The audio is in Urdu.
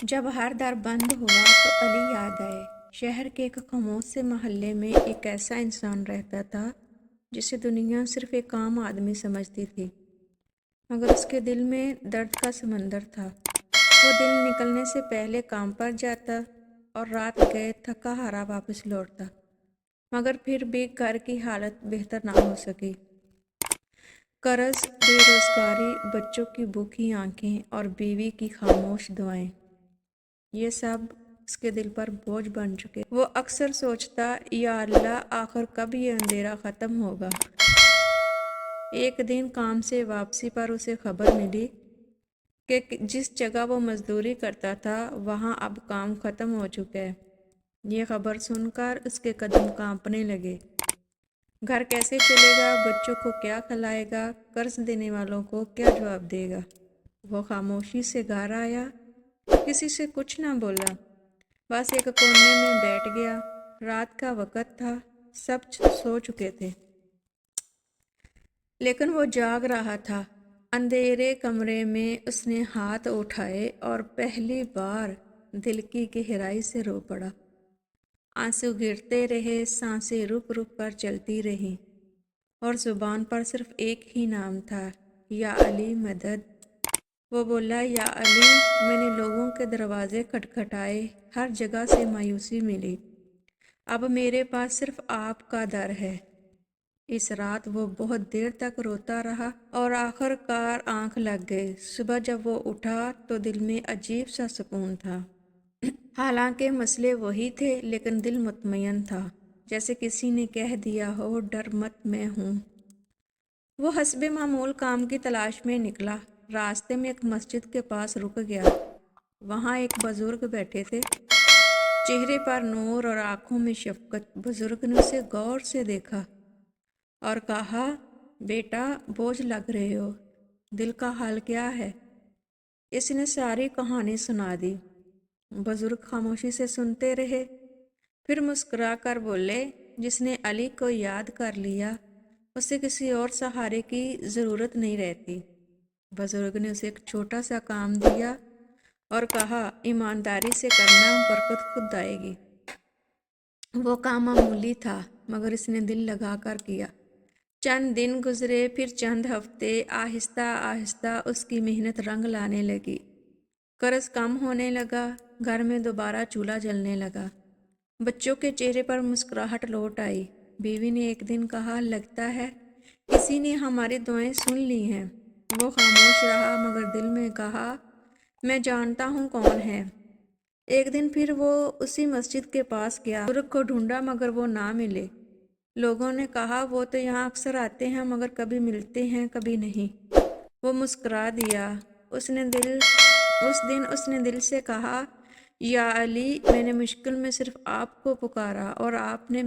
جب ہر در بند ہوا تو علی یاد آئے۔ شہر کے ایک خاموش سے محلے میں ایک ایسا انسان رہتا تھا جسے دنیا صرف ایک عام آدمی سمجھتی تھی، مگر اس کے دل میں درد کا سمندر تھا۔ وہ دن نکلنے سے پہلے کام پر جاتا اور رات گئے تھکا ہارا واپس لوٹتا، مگر پھر بھی گھر کی حالت بہتر نہ ہو سکی۔ قرض، بے روزگاری، بچوں کی بھوکی آنکھیں اور بیوی کی خاموش دعائیں، یہ سب اس کے دل پر بوجھ بن چکے۔ وہ اکثر سوچتا، یا اللہ، آخر کب یہ اندھیرا ختم ہوگا؟ ایک دن کام سے واپسی پر اسے خبر ملی کہ جس جگہ وہ مزدوری کرتا تھا وہاں اب کام ختم ہو چکا ہے۔ یہ خبر سن کر اس کے قدم کانپنے لگے۔ گھر کیسے چلے گا؟ بچوں کو کیا کھلائے گا؟ قرض دینے والوں کو کیا جواب دے گا؟ وہ خاموشی سے گھر آیا، کسی سے کچھ نہ بولا، بس ایک کونے میں بیٹھ گیا۔ رات کا وقت تھا، سب سو چکے تھے، لیکن وہ جاگ رہا تھا۔ اندھیرے کمرے میں اس نے ہاتھ اٹھائے اور پہلی بار دل کی گہرائی سے رو پڑا۔ آنسو گرتے رہے، سانسیں رک رک کر چلتی رہیں، اور زبان پر صرف ایک ہی نام تھا، یا علی مدد۔ وہ بولا، یا علی، میں نے لوگوں کے دروازے کھٹکھٹائے، ہر جگہ سے مایوسی ملی، اب میرے پاس صرف آپ کا در ہے۔ اس رات وہ بہت دیر تک روتا رہا اور آخر کار آنکھ لگ گئی۔ صبح جب وہ اٹھا تو دل میں عجیب سا سکون تھا۔ حالانکہ مسئلے وہی تھے، لیکن دل مطمئن تھا، جیسے کسی نے کہہ دیا ہو، ڈر مت، میں ہوں۔ وہ حسب معمول کام کی تلاش میں نکلا۔ راستے میں ایک مسجد کے پاس رک گیا۔ وہاں ایک بزرگ بیٹھے تھے، چہرے پر نور اور آنکھوں میں شفقت۔ بزرگ نے اسے غور سے دیکھا اور کہا، بیٹا، بوجھ لگ رہے ہو، دل کا حال کیا ہے؟ اس نے ساری کہانی سنا دی۔ بزرگ خاموشی سے سنتے رہے، پھر مسکرا کر بولے، جس نے علی کو یاد کر لیا اسے کسی اور سہارے کی ضرورت نہیں رہتی۔ بزرگ نے اسے ایک چھوٹا سا کام دیا اور کہا، ایمانداری سے کرنا، برکت خود آئے گی۔ وہ کام معمولی تھا، مگر اس نے دل لگا کر کیا۔ چند دن گزرے، پھر چند ہفتے۔ آہستہ آہستہ اس کی محنت رنگ لانے لگی۔ قرض کم ہونے لگا، گھر میں دوبارہ چولہا جلنے لگا، بچوں کے چہرے پر مسکراہٹ لوٹ آئی۔ بیوی نے ایک دن کہا، لگتا ہے کسی نے ہماری دعائیں سن لی ہیں۔ وہ خاموش رہا، مگر دل میں کہا، میں جانتا ہوں کون ہے۔ ایک دن پھر وہ اسی مسجد کے پاس گیا۔ بزرگ کو ڈھونڈا مگر وہ نہ ملے۔ لوگوں نے کہا، وہ تو یہاں اکثر آتے ہیں، مگر کبھی ملتے ہیں، کبھی نہیں۔ وہ مسکرا دیا۔ اس دن اس نے دل سے کہا، یا علی، میں نے مشکل میں صرف آپ کو پکارا اور آپ نے